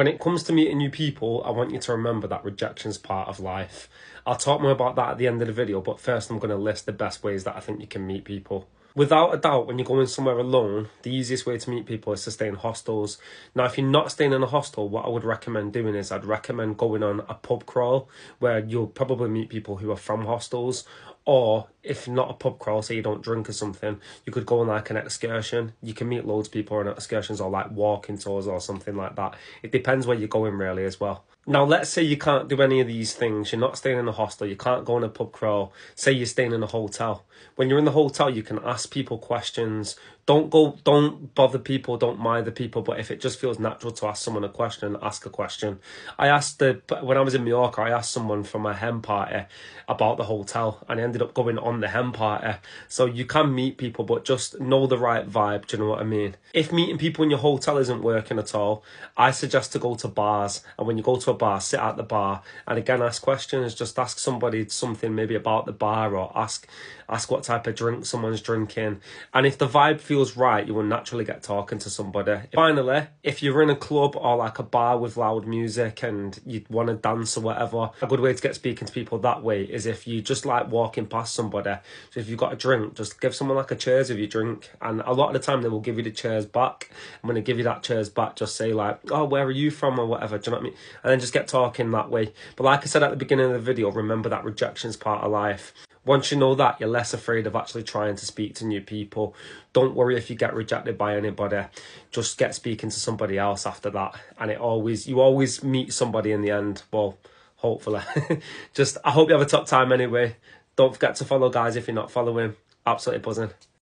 When it comes to meeting new people, I want you to remember that rejection's part of life. I'll talk more about that at the end of the video, but first I'm going to list the best ways that I think you can meet people. Without a doubt, when you're going somewhere alone, the easiest way to meet people is to stay in hostels. Now, if you're not staying in a hostel, what I would recommend doing is I'd recommend going on a pub crawl where you'll probably meet people who are from hostels. Or if not a pub crawl, say you don't drink or something, you could go on like an excursion. You can meet loads of people on excursions or like walking tours or something like that. It depends where you're going really as well. Now, let's say you can't do any of these things. You're not staying in a hostel. You can't go on a pub crawl. Say you're staying in a hotel. When you're in the hotel, you can ask people questions. Don't bother people. Don't mind the people. But if it just feels natural to ask someone a question, ask a question. When I was in Mallorca, I asked someone from a hen party about the hotel, and I ended up going on the hen party. So you can meet people, but just know the right vibe. Do you know what I mean? If meeting people in your hotel isn't working at all, I suggest to go to bars. And when you go to a bar, sit at the bar and again ask questions. Just ask somebody something maybe about the bar, or ask what type of drink someone's drinking. And if the vibe feels right, you will naturally get talking to somebody. Finally, if you're in a club or like a bar with loud music and you want to dance or whatever, a good way to get speaking to people that way is if you just like walking past somebody. So if you've got a drink, just give someone like a cheers of your drink, and a lot of the time they will give you the cheers back. I'm going to give you that cheers back. Just say like, oh, where are you from, or whatever. Do you know what I mean? And then just get talking that way. But like I said at the beginning of the video, remember that rejection's part of life. Once you know that, you're less afraid of actually trying to speak to new people. Don't worry if you get rejected by anybody. Just get speaking to somebody else after that. And you always meet somebody in the end. Well, hopefully. I hope you have a top time anyway. Don't forget to follow, guys, if you're not following. Absolutely buzzing.